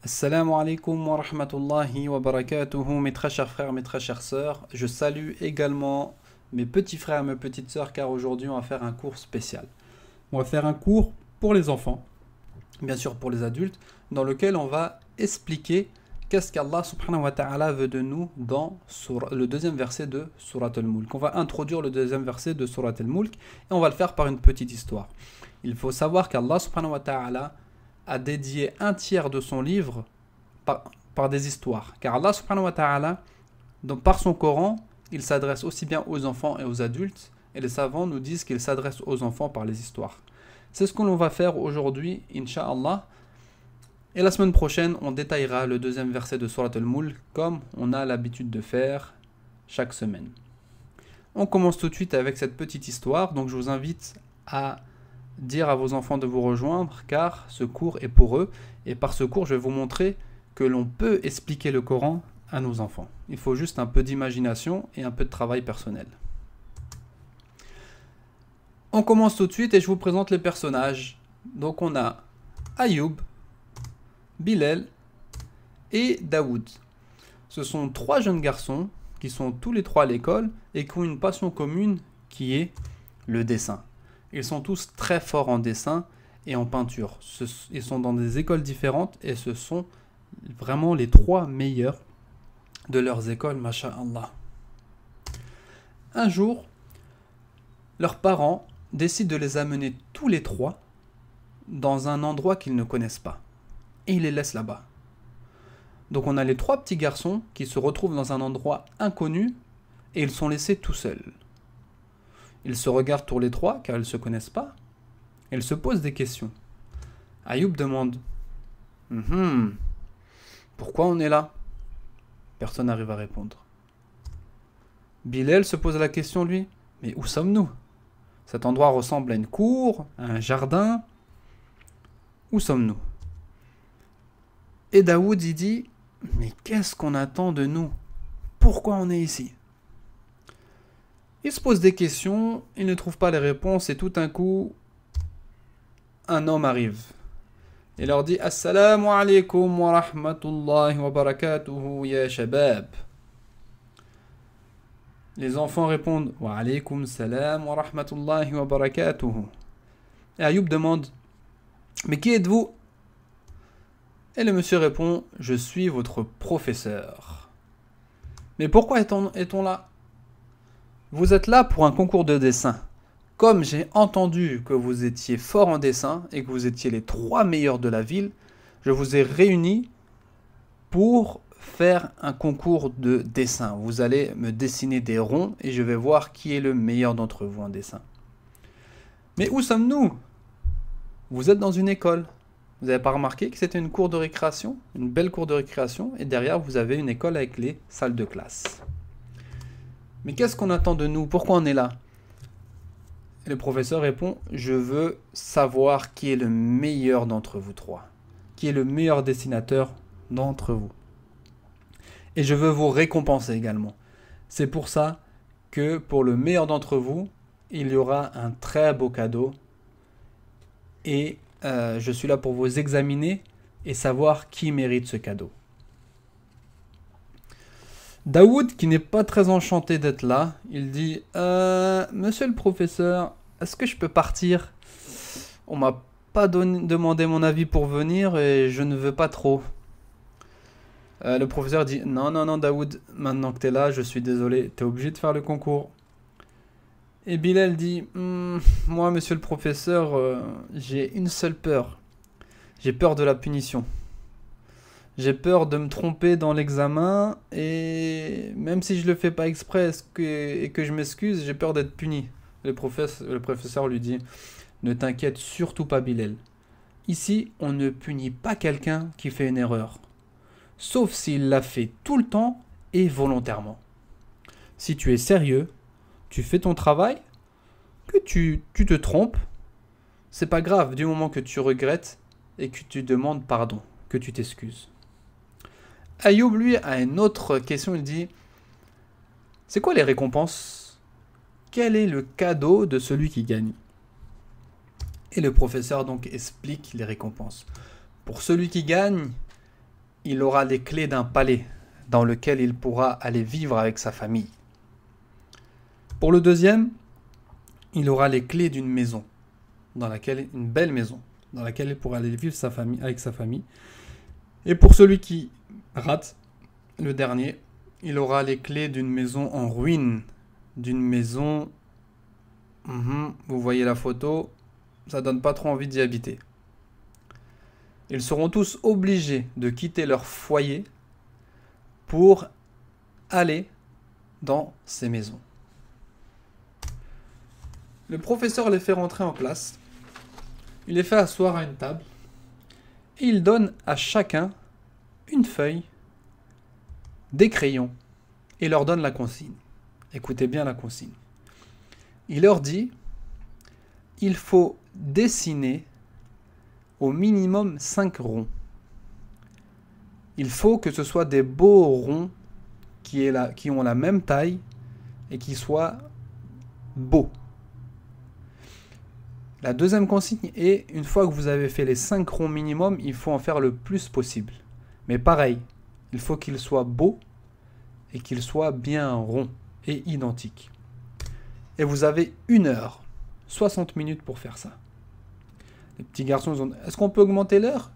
Assalamu alaikum wa rahmatullahi wa barakatuhu, mes très chers frères, mes très chères sœurs. Je salue également mes petits frères et mes petites sœurs car aujourd'hui on va faire un cours spécial. On va faire un cours pour les enfants, bien sûr pour les adultes, dans lequel on va expliquer qu'est-ce qu'Allah subhanahu wa ta'ala veut de nous dans le deuxième verset de Surat al-Mulk. On va introduire le deuxième verset de Surat al-Mulk et on va le faire par une petite histoire. Il faut savoir qu'Allah subhanahu wa ta'ala a dédié un tiers de son livre par des histoires. Car Allah subhanahu wa ta'ala, par son Coran, il s'adresse aussi bien aux enfants et aux adultes, et les savants nous disent qu'il s'adresse aux enfants par les histoires. C'est ce que l'on va faire aujourd'hui, Inch'Allah. Et la semaine prochaine, on détaillera le deuxième verset de Surat al-Mulk, comme on a l'habitude de faire chaque semaine. On commence tout de suite avec cette petite histoire, donc je vous invite à dire à vos enfants de vous rejoindre car ce cours est pour eux et par ce cours je vais vous montrer que l'on peut expliquer le Coran à nos enfants. Il faut juste un peu d'imagination et un peu de travail personnel. On commence tout de suite et je vous présente les personnages. Donc on a Ayoub, Bilal et Daoud. Ce sont trois jeunes garçons qui sont tous les trois à l'école et qui ont une passion commune qui est le dessin. Ils sont tous très forts en dessin et en peinture. Ils sont dans des écoles différentes et ce sont vraiment les trois meilleurs de leurs écoles, masha'Allah. Un jour, leurs parents décident de les amener tous les trois dans un endroit qu'ils ne connaissent pas. Et ils les laissent là-bas. Donc on a les trois petits garçons qui se retrouvent dans un endroit inconnu et ils sont laissés tout seuls. Ils se regardent tous les trois car ils ne se connaissent pas. Ils se posent des questions. Ayoub demande pourquoi on est là? Personne n'arrive à répondre. Bilal se pose la question lui. Mais où sommes-nous? Cet endroit ressemble à une cour, à un jardin. Où sommes-nous? Et Daoud y dit mais qu'est-ce qu'on attend de nous? Pourquoi on est ici? Il se pose des questions, il ne trouve pas les réponses et tout d'un coup, un homme arrive. Il leur dit Assalamu alaikum wa rahmatullahi wa barakatuhu ya shabab. Les enfants répondent Wa alaikum salam wa rahmatullahi wa barakatuhu. Et Ayoub demande mais qui êtes-vous? Et le monsieur répond je suis votre professeur. Mais pourquoi est-on là? Vous êtes là pour un concours de dessin. Comme j'ai entendu que vous étiez fort en dessin et que vous étiez les trois meilleurs de la ville, je vous ai réunis pour faire un concours de dessin. Vous allez me dessiner des ronds et je vais voir qui est le meilleur d'entre vous en dessin. Mais où sommes-nous? Vous êtes dans une école. Vous n'avez pas remarqué que c'était une cour de récréation, une belle cour de récréation, et derrière vous avez une école avec les salles de classe. Mais qu'est-ce qu'on attend de nous? Pourquoi on est là? Et le professeur répond je veux savoir qui est le meilleur d'entre vous trois. Qui est le meilleur dessinateur d'entre vous. Et je veux vous récompenser également. C'est pour ça que pour le meilleur d'entre vous, il y aura un très beau cadeau. Et je suis là pour vous examiner et savoir qui mérite ce cadeau. Daoud, qui n'est pas très enchanté d'être là, il dit Monsieur le professeur, est-ce que je peux partir? On m'a pas demandé mon avis pour venir et je ne veux pas trop. Le professeur dit non, Daoud, maintenant que tu es là, je suis désolé, tu es obligé de faire le concours. Et Bilal dit moi, monsieur le professeur, j'ai une seule peur. J'ai peur de la punition. J'ai peur de me tromper dans l'examen et même si je le fais pas exprès et que je m'excuse, j'ai peur d'être puni. Le professeur lui dit ne t'inquiète surtout pas Bilal. Ici, on ne punit pas quelqu'un qui fait une erreur. Sauf s'il l'a fait tout le temps et volontairement. Si tu es sérieux, tu fais ton travail, que tu te trompes, c'est pas grave du moment que tu regrettes et que tu demandes pardon, que tu t'excuses. Ayoub, lui, a une autre question. Il dit c'est quoi les récompenses? Quel est le cadeau de celui qui gagne? Et le professeur donc explique les récompenses. Pour celui qui gagne, il aura les clés d'un palais dans lequel il pourra aller vivre avec sa famille. Pour le deuxième, il aura les clés d'une maison, une belle maison, dans laquelle il pourra aller vivre avec sa famille. Et pour celui qui rate, le dernier, il aura les clés d'une maison en ruine, d'une maison, vous voyez la photo, ça donne pas trop envie d'y habiter. Ils seront tous obligés de quitter leur foyer pour aller dans ces maisons. Le professeur les fait rentrer en classe, il les fait asseoir à une table et il donne à chacun une feuille, des crayons et leur donne la consigne. Écoutez bien la consigne. Il leur dit, il faut dessiner au minimum 5 ronds. Il faut que ce soit des beaux ronds qui ont la même taille et qui soient beaux. La deuxième consigne est, une fois que vous avez fait les 5 ronds minimum, il faut en faire le plus possible. Mais pareil, il faut qu'ils soient beaux et qu'ils soient bien ronds et identiques. Et vous avez 1 heure, 60 minutes pour faire ça. Les petits garçons ils ont dit, est-ce qu'on peut augmenter l'heure?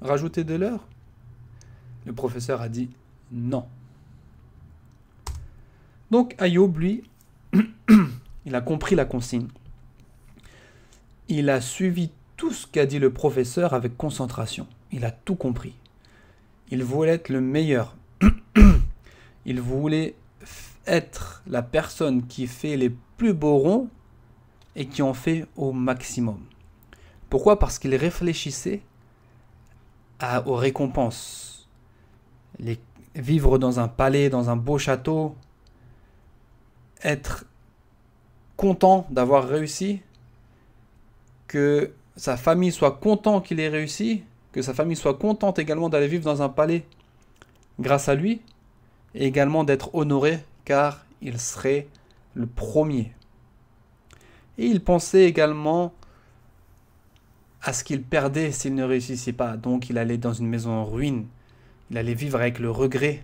Rajouter de l'heure? Le professeur a dit non. Donc Ayoub, lui, il a compris la consigne. Il a suivi tout ce qu'a dit le professeur avec concentration. Il a tout compris. Il voulait être le meilleur. Il voulait être la personne qui fait les plus beaux ronds et qui en fait au maximum. Pourquoi? Parce qu'il réfléchissait aux récompenses. Vivre dans un palais, dans un beau château, être content d'avoir réussi, que sa famille soit contente qu'il ait réussi, que sa famille soit contente également d'aller vivre dans un palais grâce à lui, et également d'être honoré car il serait le premier. Et il pensait également à ce qu'il perdait s'il ne réussissait pas. Donc il allait dans une maison en ruine, il allait vivre avec le regret,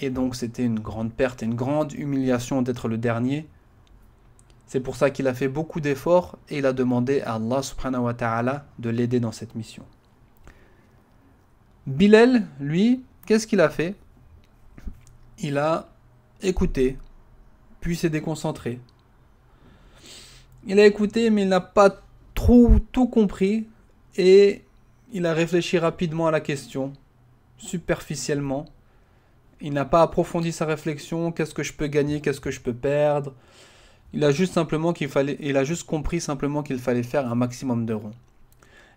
et donc c'était une grande perte, une grande humiliation d'être le dernier. C'est pour ça qu'il a fait beaucoup d'efforts et il a demandé à Allah subhanahu wa ta'ala de l'aider dans cette mission. Bilal, lui, qu'est-ce qu'il a fait? Il a écouté, puis s'est déconcentré. Il a écouté, mais il n'a pas tout compris et il a réfléchi rapidement à la question, superficiellement. Il n'a pas approfondi sa réflexion, qu'est-ce que je peux gagner, qu'est-ce que je peux perdre. Il a juste compris simplement qu'il fallait faire un maximum de ronds.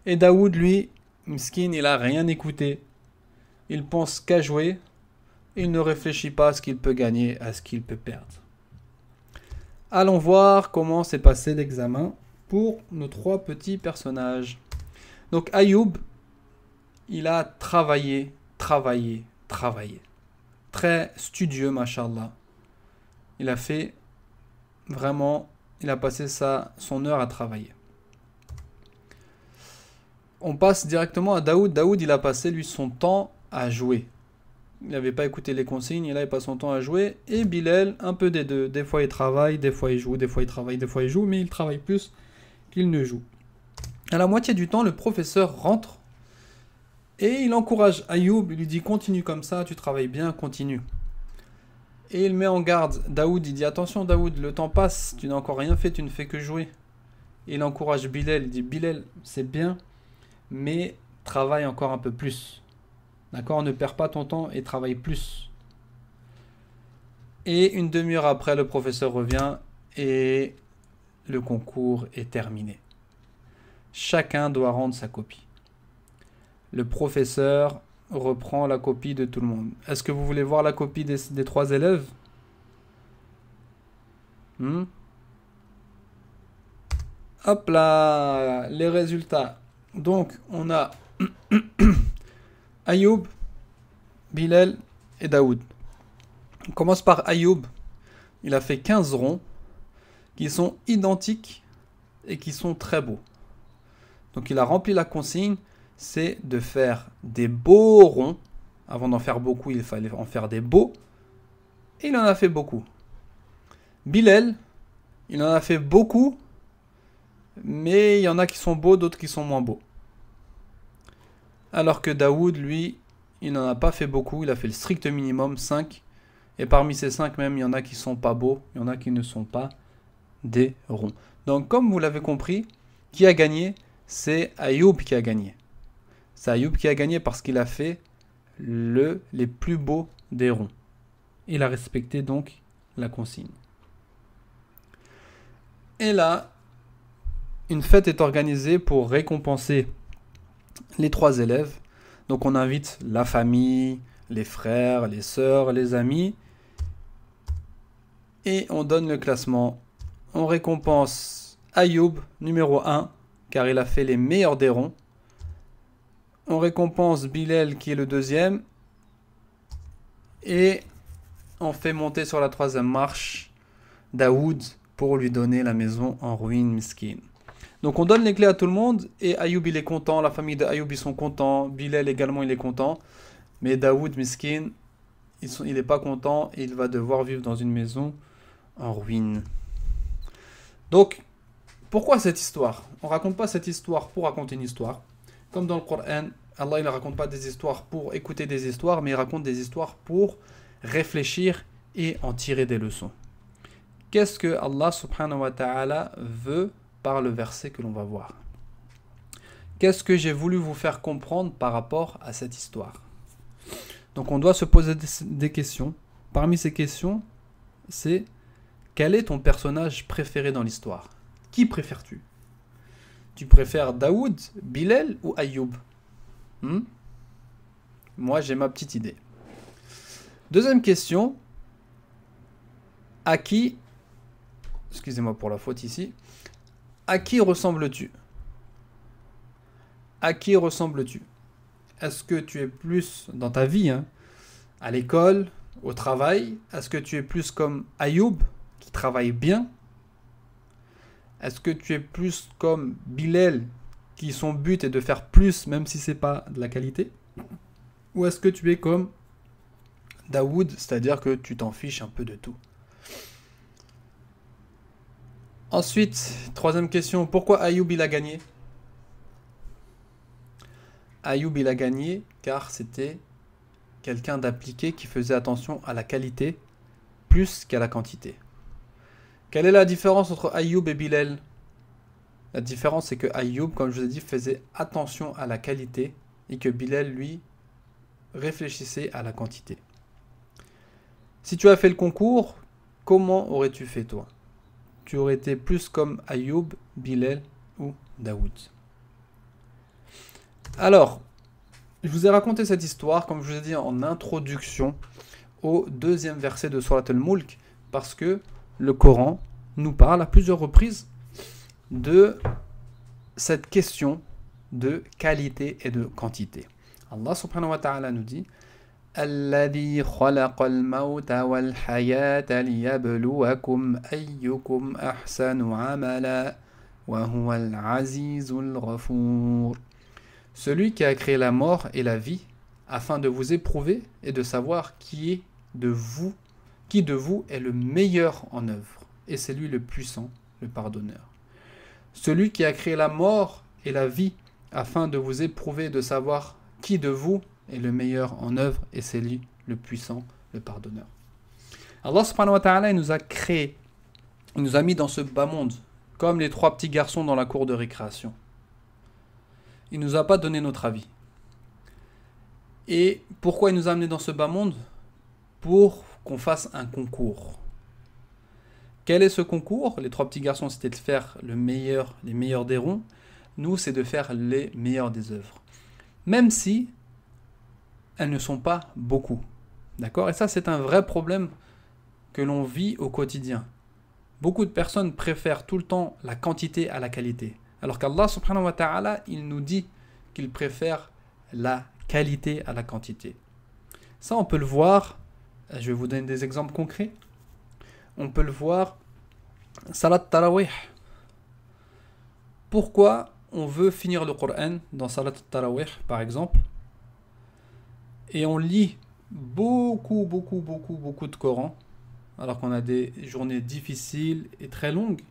Et Daoud, lui, miskin, il a rien écouté. Il pense qu'à jouer. Il ne réfléchit pas à ce qu'il peut gagner, à ce qu'il peut perdre. Allons voir comment s'est passé l'examen pour nos 3 petits personnages. Donc Ayoub, il a travaillé. Très studieux, mashallah. Il a fait vraiment, il a passé son heure à travailler. On passe directement à Daoud. Daoud, il a passé, lui, son temps à jouer. Il n'avait pas écouté les consignes, et là, il passe son temps à jouer. Et Bilal, un peu des deux. Des fois, il travaille, des fois, il joue, des fois, il travaille, des fois, il joue, mais il travaille plus qu'il ne joue. À la moitié du temps, le professeur rentre et il encourage Ayoub. Il lui dit, continue comme ça, tu travailles bien, continue. Et il met en garde Daoud, il dit, attention Daoud, le temps passe, tu n'as encore rien fait, tu ne fais que jouer. Et il encourage Bilal, il dit, Bilal, c'est bien, mais travaille encore un peu plus. D'accord, ne perds pas ton temps et travaille plus. Et une demi-heure après, le professeur revient et le concours est terminé. Chacun doit rendre sa copie. Le professeur reprend la copie de tout le monde. Est-ce que vous voulez voir la copie des 3 élèves? Hop là, les résultats. Donc, on a Ayoub, Bilal et Daoud. On commence par Ayoub. Il a fait 15 ronds qui sont identiques et qui sont très beaux. Donc il a rempli la consigne, c'est de faire des beaux ronds Avant d'en faire beaucoup, il fallait en faire des beaux. Et il en a fait beaucoup. Bilal, il en a fait beaucoup, mais il y en a qui sont beaux, d'autres qui sont moins beaux. Alors que Daoud, lui, il n'en a pas fait beaucoup, il a fait le strict minimum, 5. Et parmi ces 5 même, il y en a qui sont pas beaux, il y en a qui ne sont pas des ronds. Donc comme vous l'avez compris, qui a gagné? C'est Ayoub qui a gagné. C'est Ayoub qui a gagné parce qu'il a fait les plus beaux des ronds. Il a respecté donc la consigne. Et là, une fête est organisée pour récompenser les 3 élèves. Donc on invite la famille, les frères, les sœurs, les amis. Et on donne le classement. On récompense Ayoub, numéro 1, car il a fait les meilleurs des ronds. On récompense Bilal, qui est le deuxième. Et on fait monter sur la 3e marche Daoud pour lui donner la maison en ruine, miskin. Donc on donne les clés à tout le monde et Ayoub il est content, la famille d'Ayoub ils sont contents, Bilal également il est content, mais Daoud, miskin, il n'est pas content et il va devoir vivre dans une maison en ruine. Donc, pourquoi cette histoire? On ne raconte pas cette histoire pour raconter une histoire. Comme dans le Coran, Allah il ne raconte pas des histoires pour écouter des histoires, mais il raconte des histoires pour réfléchir et en tirer des leçons. Qu'est-ce que Allah subhanahu wa ta'ala veut par le verset que l'on va voir? Qu'est-ce que j'ai voulu vous faire comprendre par rapport à cette histoire? Donc on doit se poser des questions. Parmi ces questions, c'est quel est ton personnage préféré dans l'histoire? Qui préfères-tu? Tu préfères Daoud, Bilal ou Ayoub? Moi j'ai ma petite idée. Deuxième question, à qui, excusez-moi pour la faute ici, à qui ressembles-tu? À qui ressembles-tu? Est-ce que tu es plus dans ta vie, à l'école, au travail? Est-ce que tu es plus comme Ayoub, qui travaille bien? Est-ce que tu es plus comme Bilal, qui son but est de faire plus, même si c'est pas de la qualité? Ou est-ce que tu es comme Daoud, c'est-à-dire que tu t'en fiches un peu de tout? Ensuite, troisième question, pourquoi Ayoub il a gagné? Ayoub il a gagné car c'était quelqu'un d'appliqué qui faisait attention à la qualité plus qu'à la quantité. Quelle est la différence entre Ayoub et Bilal? La différence c'est que Ayoub, comme je vous ai dit, faisait attention à la qualité et que Bilal, lui, réfléchissait à la quantité. Si tu as fait le concours, comment aurais-tu fait toi? Tu aurais été plus comme Ayoub, Bilal ou Daoud? Alors, je vous ai raconté cette histoire, comme je vous ai dit en introduction, au 2e verset de Surat al-Mulk, parce que le Coran nous parle à plusieurs reprises de cette question de qualité et de quantité. Allah subhanahu wa ta'ala nous dit الذي خلق الموت والحياة ليبلوكم أيكم أحسن عملا وهو العزيز الغفور. Celui qui a créé la mort et la vie afin de vous éprouver et de savoir qui de vous est le meilleur en œuvre. Et c'est lui le puissant, le pardonneur. Celui qui a créé la mort et la vie afin de vous éprouver et de savoir qui de vous est le meilleur en œuvre. Et c'est lui le puissant, le pardonneur. Allah subhanahu wa ta'ala il nous a créé, il nous a mis dans ce bas monde, comme les 3 petits garçons dans la cour de récréation. Il ne nous a pas donné notre avis. Et pourquoi il nous a amenés dans ce bas monde? Pour qu'on fasse un concours. Quel est ce concours? Les 3 petits garçons, c'était de faire les meilleurs des ronds. Nous, c'est de faire les meilleurs des œuvres. Même si elles ne sont pas beaucoup. D'accord? Et ça, c'est un vrai problème que l'on vit au quotidien. Beaucoup de personnes préfèrent tout le temps la quantité à la qualité. Alors qu'Allah subhanahu wa ta'ala, il nous dit qu'il préfère la qualité à la quantité. Ça, on peut le voir. Je vais vous donner des exemples concrets. On peut le voir. Salat Tarawih. Pourquoi on veut finir le Coran dans Salat Tarawih, par exemple? et on lit beaucoup de Coran, alors qu'on a des journées difficiles et très longues.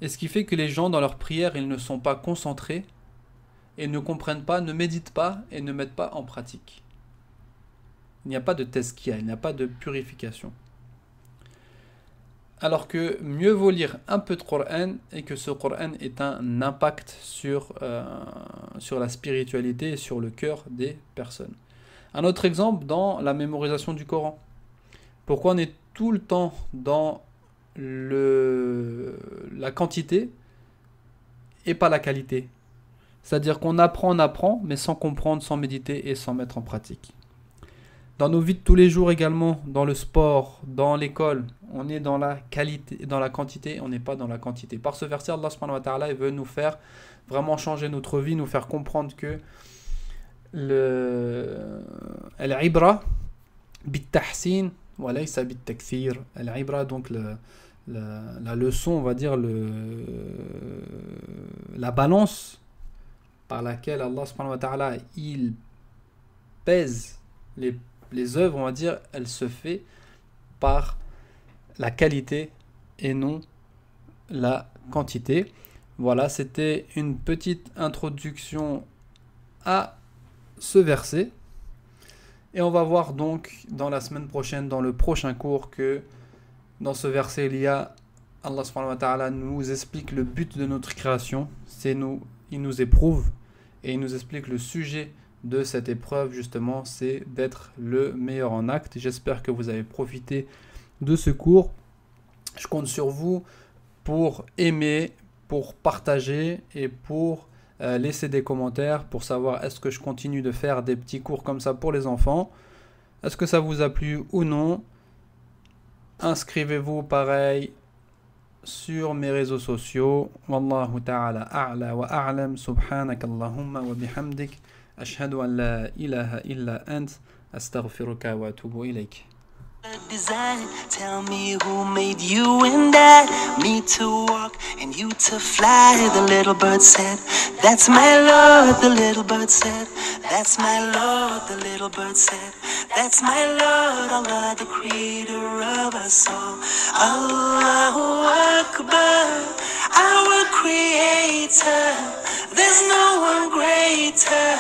Et ce qui fait que les gens, dans leur prière, ils ne sont pas concentrés et ne comprennent pas, ne méditent pas et ne mettent pas en pratique. Il n'y a pas de tazkiya, il n'y a pas de purification. Alors que mieux vaut lire un peu de Coran et que ce Coran ait un impact sur la spiritualité et sur le cœur des personnes. Un autre exemple dans la mémorisation du Coran. Pourquoi on est tout le temps dans la quantité et pas la qualité? C'est-à-dire qu'on apprend, mais sans comprendre, sans méditer et sans mettre en pratique. Dans nos vies de tous les jours également, dans le sport, dans l'école, on est dans la qualité, dans la quantité, on n'est pas dans la quantité. Par ce verset, Allah subhanahu wa ta'ala veut nous faire vraiment changer notre vie, nous faire comprendre que al-ibra bit-tahsin wa laysa bit-takthir. Al-ibra, donc la leçon, on va dire, la balance par laquelle Allah subhanahu wa ta'ala il pèse les œuvres, on va dire, elle se fait par la qualité et non la quantité. Voilà, c'était une petite introduction à ce verset. Et on va voir donc dans la semaine prochaine, dans le prochain cours, que dans ce verset, Allah subhanahu wa ta'ala nous explique le but de notre création. Il nous éprouve et il nous explique le sujet de cette épreuve, justement, c'est d'être le meilleur en acte. J'espère que vous avez profité de ce cours. Je compte sur vous pour aimer, pour partager et pour laisser des commentaires pour savoir est-ce que je continue de faire des petits cours comme ça pour les enfants. Est-ce que ça vous a plu ou non? Inscrivez-vous pareil sur mes réseaux sociaux. Wallahu ta'ala a'la wa a'lam. Subhanakallahumma wa bihamdik. أشهد أن لا إله إلا أنت أستغفرك وأتوب إليك. Design. Tell me who made you and I, me to walk and you to fly. The little bird said, that's my Lord. The little bird said, that's my Lord. The little bird said, that's my Lord. Allah, the creator of us all. Allahu Akbar, our creator. There's no one greater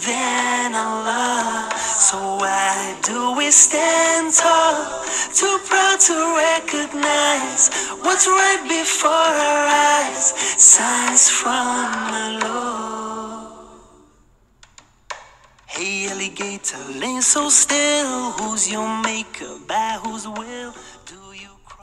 than Allah. So why do we stand tall, too proud to recognize what's right before our eyes? Signs from the Lord. Hey alligator, lay so still. Who's your maker? By whose will do you